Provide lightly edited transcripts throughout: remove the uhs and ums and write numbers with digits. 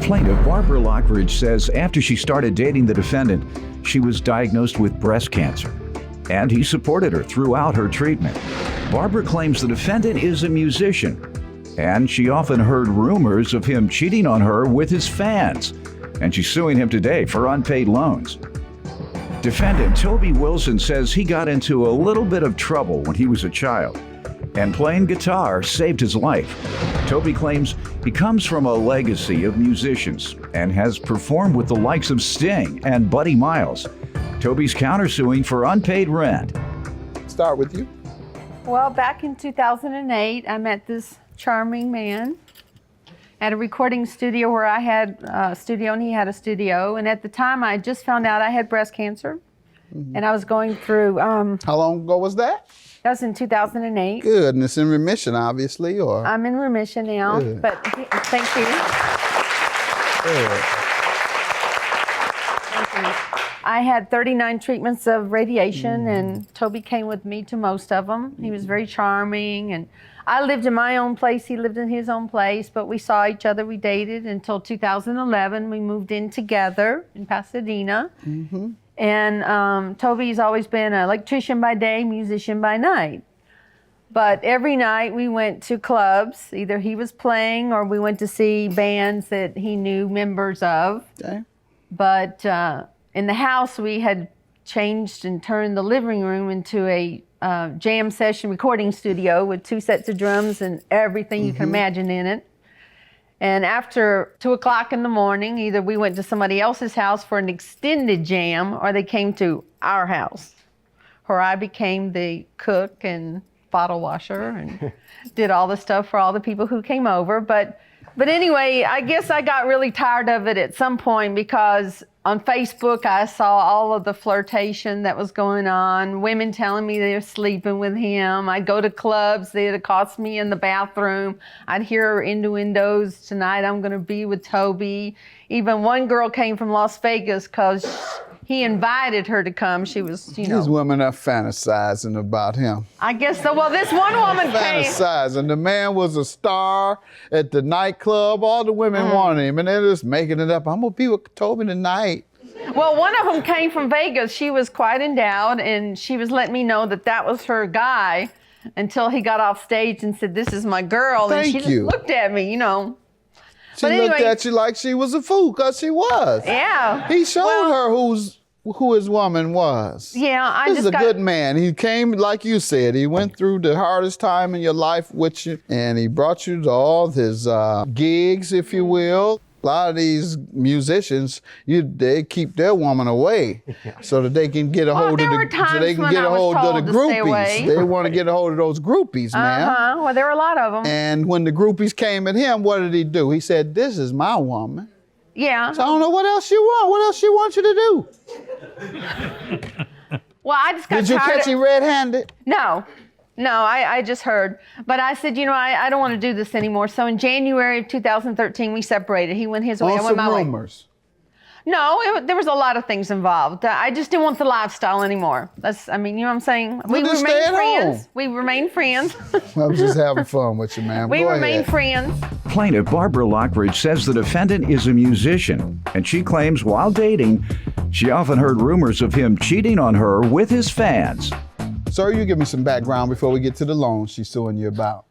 Plaintiff Barbara Lockridge says after she started dating the defendant, she was diagnosed with breast cancer, and he supported her throughout her treatment. Barbara claims the defendant is a musician, and she often heard rumors of him cheating on her with his fans, and she's suing him today for unpaid loans. Defendant Toby Wilson says he got into a little bit of trouble when he was a child, and playing guitar saved his life. Toby claims he comes from a legacy of musicians and has performed with the likes of Sting and Buddy Miles. Toby's countersuing for unpaid rent. Start with you. Well, back in 2008, I met this charming man at a recording studio where I had a studio and he had a studio. And at the time, I just found out I had breast cancer. And I was going through... How long ago was that? That was in 2008. Good, and it's in remission, obviously, or? I'm in remission now, Good. but thank you. Good. Thank you. I had 39 treatments of radiation, and Toby came with me to most of them. He was very charming, and I lived in my own place. He lived in his own place, but we saw each other. We dated until 2011. We moved in together in Pasadena. And Toby's always been an electrician by day, musician by night. But every night we went to clubs. Either he was playing or we went to see bands that he knew members of. Okay. But in the house, we had changed and turned the living room into a jam session recording studio with 2 sets of drums and everything you can imagine in it. And after 2 o'clock in the morning, either we went to somebody else's house for an extended jam or they came to our house, where I became the cook and bottle washer and did all the stuff for all the people who came over. But anyway, I guess I got really tired of it at some point because on Facebook, I saw all of the flirtation that was going on, women telling me they were sleeping with him. I'd go to clubs, they'd accost me in the bathroom. I'd hear innuendos, tonight I'm gonna be with Toby. Even one girl came from Las Vegas because he invited her to come. She was, you know. These women are fantasizing about him. I guess so. Well, this one woman came. Fantasizing. The man was a star at the nightclub. All the women wanted him, and they're just making it up. I'm gonna be with Toby tonight. Well, one of them came from Vegas. She was quite endowed, and she was letting me know that that was her guy until he got off stage and said, "This is my girl." And she just looked at me, you know. She looked at you like she was a fool, because she was. Yeah. He showed her who his woman was. Yeah, This is a good man. He came, like you said, he went through the hardest time in your life with you, and he brought you to all his gigs, if you will. A lot of these musicians, they keep their woman away so that they can get a hold of the groupies. They want to get a hold of those groupies, man. Well, there were a lot of them. And when the groupies came at him, what did he do? He said, "This is my woman." Yeah. So I don't know what else you want. What else she wants you to do? Well, I just got tired. Did you catch him red-handed? No, I just heard. But I said, you know, I don't want to do this anymore. So in January of 2013, we separated. He went his way, I went my way. Rumors. No, there was a lot of things involved. I just didn't want the lifestyle anymore. You know what I'm saying? We remained friends. We remained friends. I'm just having fun with you, man. We remained friends. Plaintiff Barbara Lockridge says the defendant is a musician, and she claims while dating, she often heard rumors of him cheating on her with his fans. Sir, you give me some background before we get to the loan she's suing you about.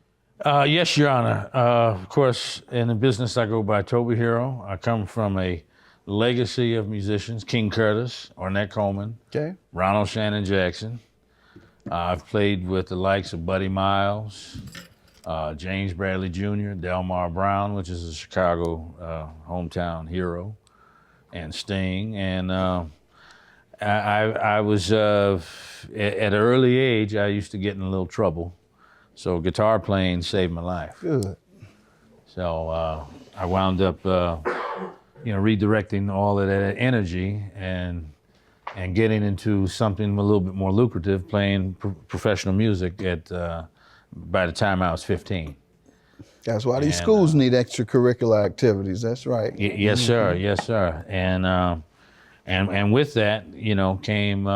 Yes, Your Honor. Of course, in the business I go by Toby Hero. I come from a legacy of musicians: King Curtis, Ornette Coleman, Ronald Shannon Jackson. I've played with the likes of Buddy Miles, James Bradley Jr., Delmar Brown, which is a Chicago hometown hero, and Sting. And I was, at an early age, I used to get in a little trouble. So guitar playing saved my life. Good. So I wound up, redirecting all of that energy and getting into something a little bit more lucrative, playing professional music by the time I was 15. That's why these schools need extracurricular activities. That's right. Yes, sir. Yes, sir. And with that, came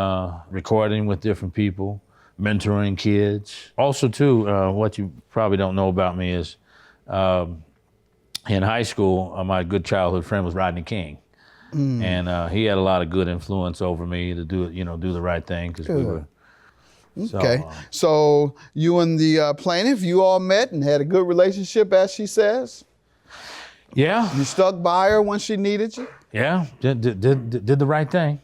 recording with different people, mentoring kids. Also, too, what you probably don't know about me is in high school, my good childhood friend was Rodney King. And he had a lot of good influence over me to do the right thing, because we were. Okay, so you and the plaintiff, you all met and had a good relationship, as she says? Yeah. You stuck by her when she needed you? Yeah, did the right thing.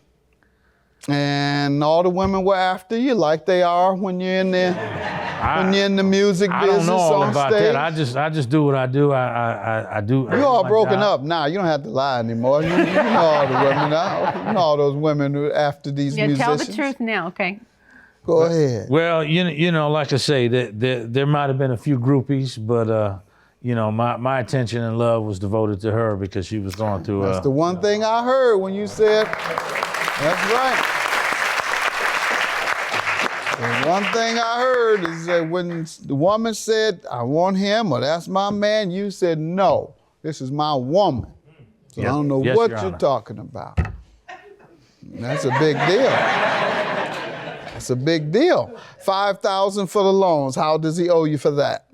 And all the women were after you, like they are when you're in the music business. I don't know all on about stage. that. I just do what I do. I do. You're all broken up now. You don't have to lie anymore. You know all the women now. You know all those women who are after these musicians. Tell the truth now, okay? Go ahead. Well, you know, like I say, there might have been a few groupies, but my attention and love was devoted to her because she was going through. That's the one thing I heard when you said. That's right. The one thing I heard is that when the woman said, "I want him," or "That's my man," you said, "No, this is my woman." So I don't know what you're talking about. That's a big deal. That's a big deal. $5,000 for the loans. How does he owe you for that?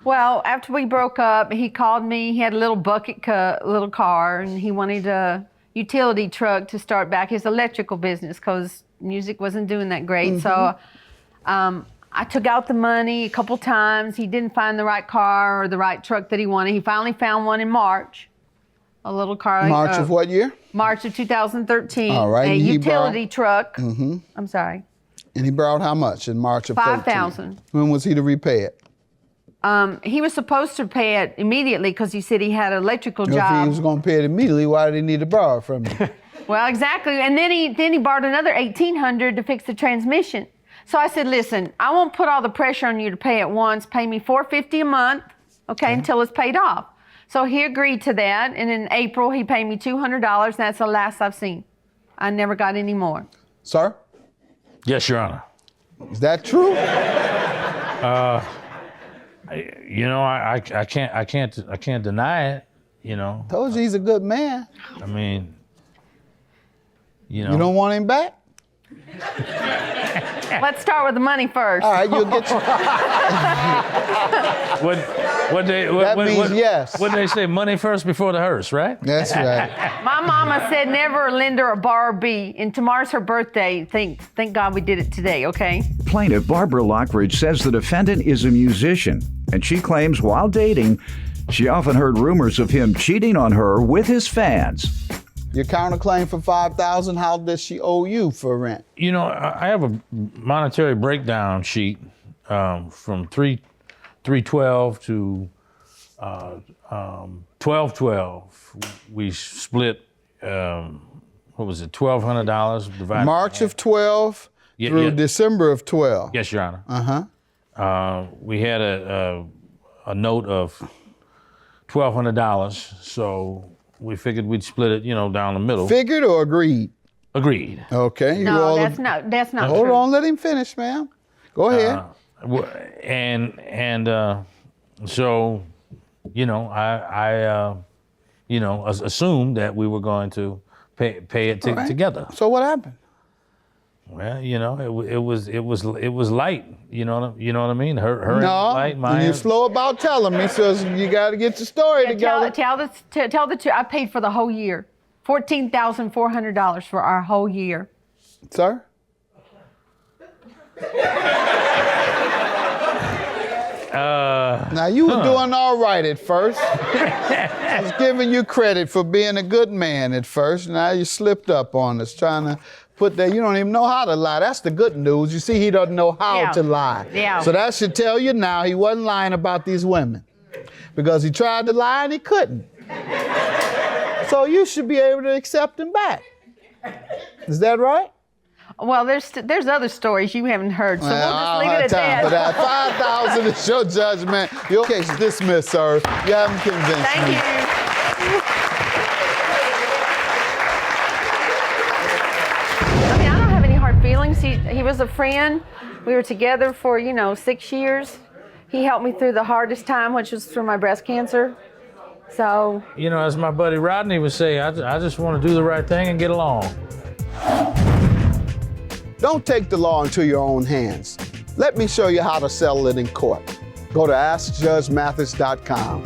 Well, after we broke up, he called me. He had a little little car, and he wanted a utility truck to start back his electrical business because music wasn't doing that great. So I took out the money a couple times. He didn't find the right car or the right truck that he wanted. He finally found one in March, a little car. March of what year? March of 2013. All right. A utility truck. I'm sorry. And he borrowed how much in March of 13? $5,000. When was he to repay it? He was supposed to pay it immediately because he said he had an electrical If job. he was going to pay it immediately, why did he need to borrow it from you? Well, exactly. And then he borrowed another $1,800 to fix the transmission. So I said, listen, I won't put all the pressure on you to pay it once. Pay me $450 a month, okay, until it's paid off. So he agreed to that. And in April, he paid me $200. And that's the last I've seen. I never got any more. Sir? Yes, Your Honor. Is that true? I can't deny it. You know. Told you he's a good man. I mean, you know. You don't want him back? Let's start with the money first. All right, you'll get your... That means yes. What they say? Money first before the hearse, right? That's right. My mama said never lend her a bar or B, and tomorrow's her birthday. Thank God we did it today, okay? Plaintiff Barbara Lockridge says the defendant is a musician, and she claims while dating, she often heard rumors of him cheating on her with his fans. Your counterclaim for $5,000, how does she owe you for rent? You know, I have a monetary breakdown sheet from 3/12 to 12/12. We split, what was it, $1,200 divided. March of 12 through December of 12. Yes, Your Honor. We had a note of $1,200, so we figured we'd split it, down the middle. Figured or agreed? Agreed. Okay. No, that's not Hold true. on, let him finish, ma'am. Go ahead. So, I assumed that we were going to pay it together. So what happened? Well, it was light. You know what I mean? Her light, mine. You're slow about telling me, so you got to get your story together. Tell the truth. I paid for the whole year, $14,400 for our whole year. Sir? Now, you were doing all right at first. I was giving you credit for being a good man at first. Now you slipped up on us, trying to put that. You don't even know how to lie. That's the good news. You see, he doesn't know how to lie. Yeah. So that should tell you now he wasn't lying about these women. Because he tried to lie and he couldn't. So you should be able to accept him back. Is that right? Well, there's other stories you haven't heard, so we'll just leave it at time for that. that. $5,000 is your judgment. Your case is dismissed, sir. You haven't convinced Thank me. you. I mean, I don't have any hard feelings. He was a friend. We were together for 6 years. He helped me through the hardest time, which was through my breast cancer. So, as my buddy Rodney would say, I just want to do the right thing and get along. Don't take the law into your own hands. Let me show you how to settle it in court. Go to AskJudgeMathis.com.